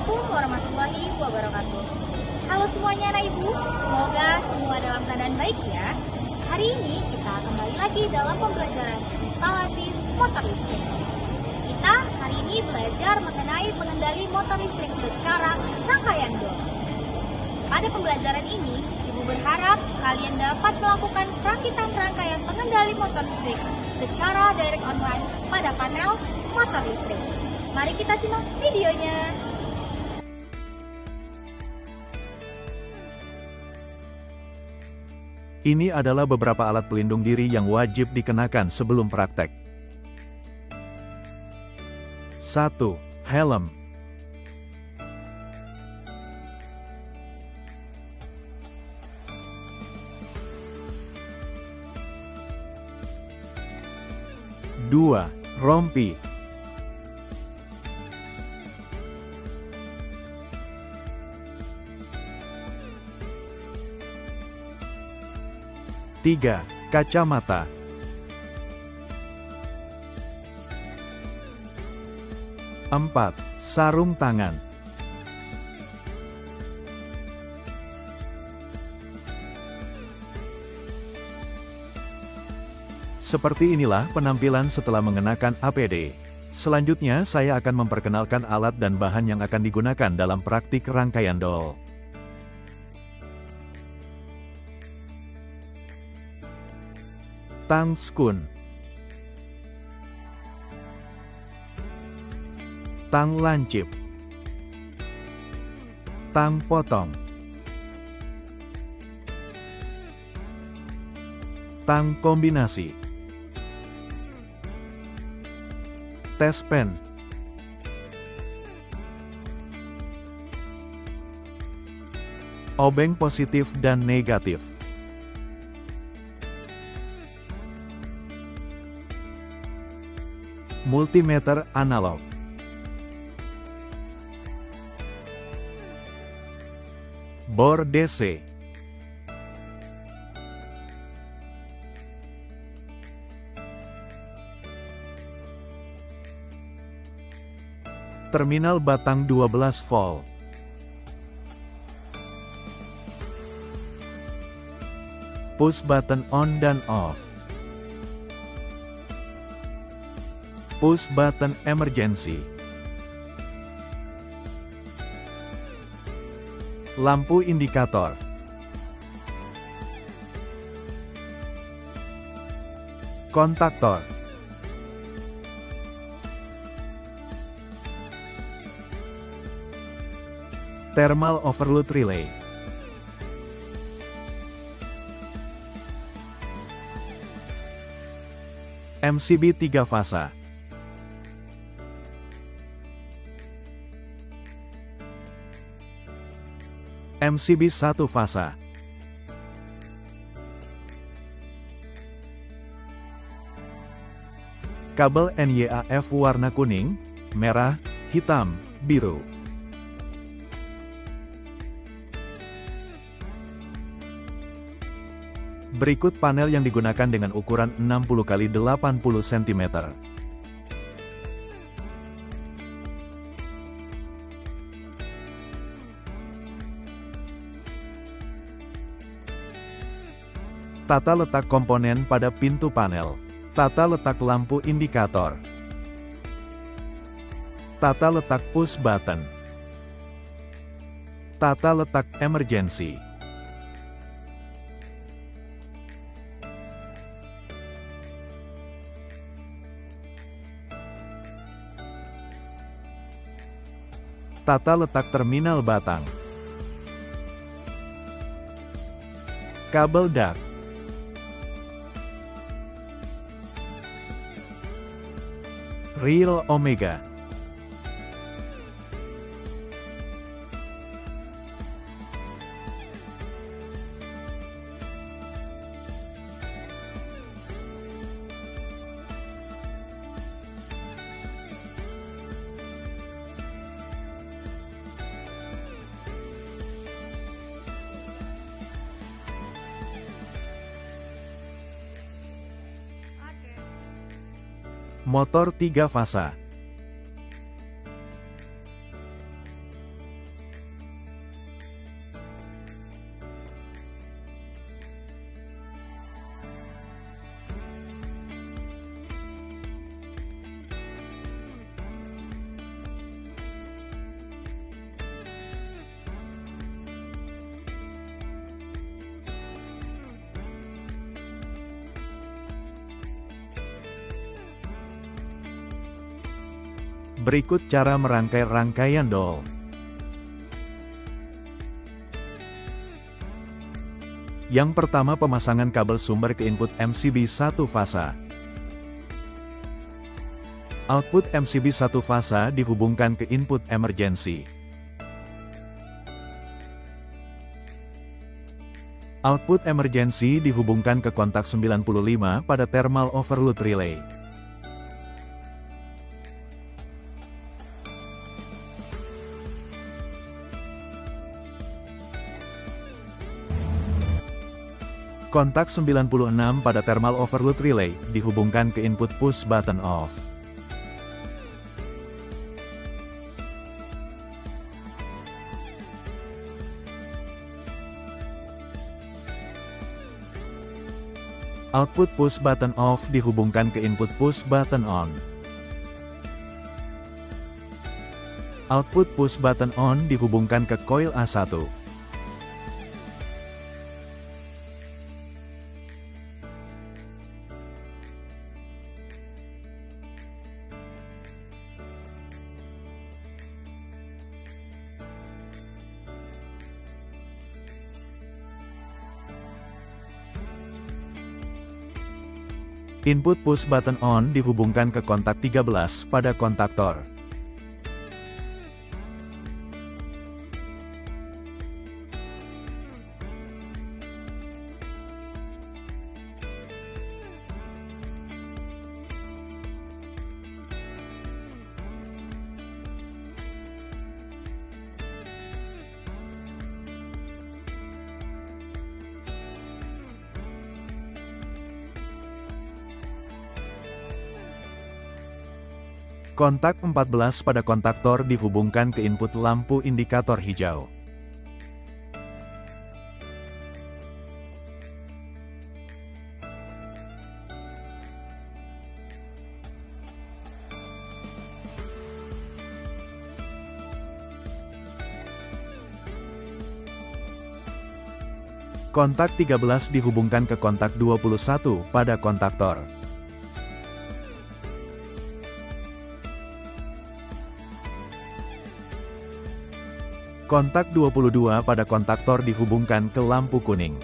Assalamualaikum warahmatullahi wabarakatuh. Halo semuanya anak ibu, semoga semua dalam keadaan baik ya. Hari ini kita kembali lagi dalam pembelajaran instalasi motor listrik. Kita hari ini belajar mengenai pengendali motor listrik secara rangkaian dor. Pada pembelajaran ini, ibu berharap kalian dapat melakukan perakitan rangkaian pengendali motor listrik secara direct online pada panel motor listrik. Mari kita simak videonya. Ini adalah beberapa alat pelindung diri yang wajib dikenakan sebelum praktek. 1. Helm. 2. Rompi. 3. Kacamata. 4. Sarung tangan. 'Seperti inilah penampilan setelah mengenakan APD. Selanjutnya saya akan memperkenalkan alat dan bahan yang akan digunakan dalam praktik rangkaian dol. Tang skun. Tang lancip. Tang potong. Tang kombinasi. Tes pen. Obeng positif dan negatif. Multimeter analog. Bor DC. Terminal batang 12 volt. Push button on dan off. Push button emergency. Lampu indikator. Kontaktor. Thermal overload relay. MCB 3 fasa. MCB 1 fasa. Kabel NYAF warna kuning, merah, hitam, biru. Berikut panel yang digunakan dengan ukuran 60 x 80 cm. Tata letak komponen pada pintu panel. Tata letak lampu indikator. Tata letak push button. Tata letak emergency. Tata letak terminal batang. Kabel dak. Reel Omega. Motor 3 fasa. Berikut cara merangkai rangkaian dol. Yang pertama, pemasangan kabel sumber ke input MCB 1 fasa. Output MCB 1 fasa dihubungkan ke input emergency. Output emergency dihubungkan ke kontak 95 pada thermal overload relay. Kontak 96 pada thermal overload relay dihubungkan ke input push button off. Output push button off dihubungkan ke input push button on. Output push button on dihubungkan ke coil A1. Input push button on dihubungkan ke kontak 13 pada kontaktor. Kontak 14 pada kontaktor dihubungkan ke input lampu indikator hijau. Kontak 13 dihubungkan ke kontak 21 pada kontaktor. Kontak 22 pada kontaktor dihubungkan ke lampu kuning.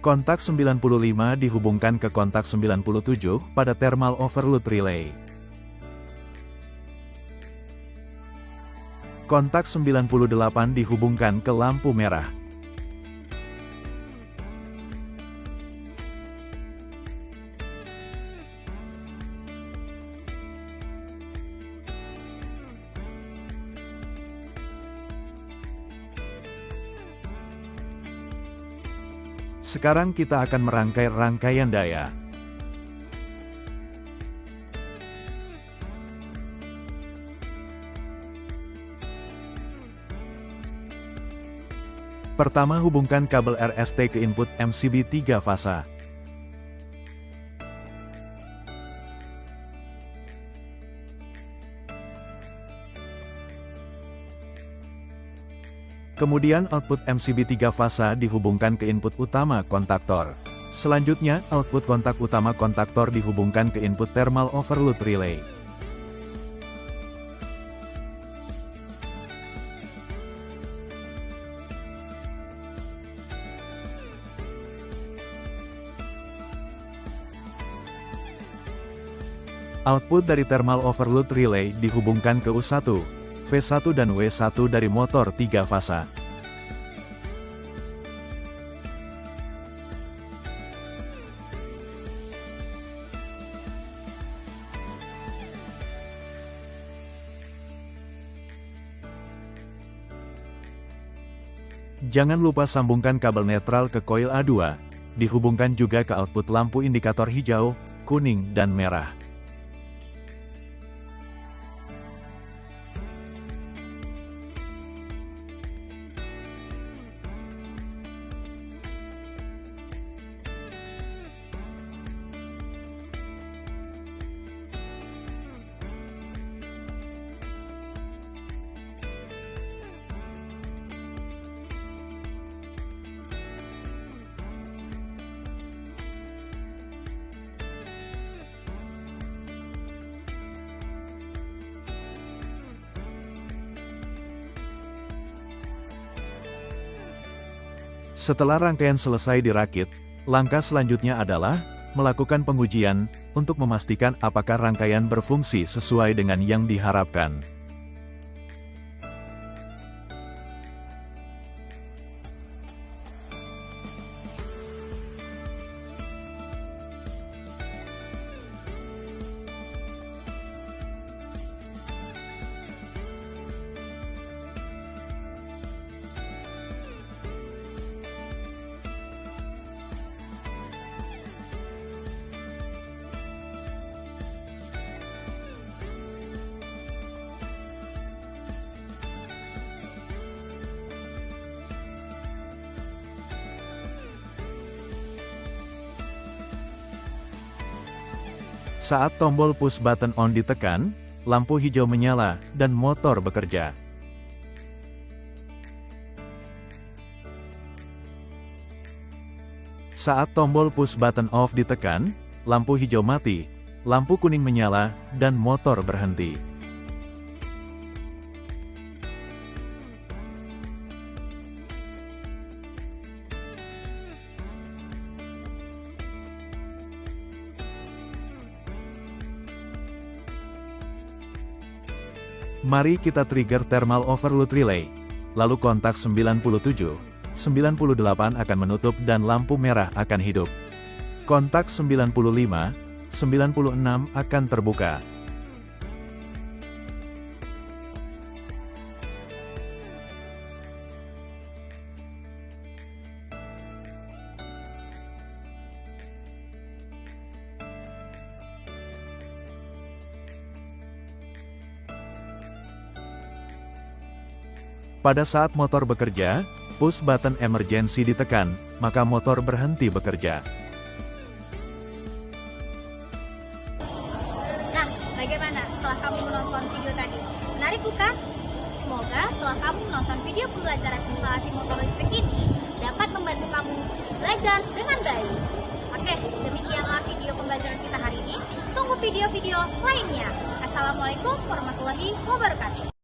Kontak 95 dihubungkan ke kontak 97 pada thermal overload relay. Kontak 98 dihubungkan ke lampu merah. Sekarang kita akan merangkai rangkaian daya. Pertama, hubungkan kabel RST ke input MCB 3 fasa. Kemudian output MCB 3 fasa dihubungkan ke input utama kontaktor. Selanjutnya, output kontak utama kontaktor dihubungkan ke input thermal overload relay. Output dari thermal overload relay dihubungkan ke U1, V1 dan W1 dari motor 3 fasa. Jangan lupa sambungkan kabel netral ke coil A2, dihubungkan juga ke output lampu indikator hijau, kuning, dan merah. Setelah rangkaian selesai dirakit, langkah selanjutnya adalah melakukan pengujian untuk memastikan apakah rangkaian berfungsi sesuai dengan yang diharapkan. Saat tombol push button on ditekan, lampu hijau menyala dan motor bekerja. Saat tombol push button off ditekan, lampu hijau mati, lampu kuning menyala, dan motor berhenti. Mari kita trigger thermal overload relay. Lalu kontak 97, 98 akan menutup dan lampu merah akan hidup. Kontak 95, 96 akan terbuka. Pada saat motor bekerja, push button emergency ditekan, maka motor berhenti bekerja. Nah, bagaimana setelah kamu menonton video tadi? Menarik bukan? Semoga setelah kamu menonton video pembelajaran instalasi motor listrik ini dapat membantu kamu belajar dengan baik. Oke, demikianlah video pembelajaran kita hari ini. Tunggu video-video lainnya. Assalamualaikum warahmatullahi wabarakatuh.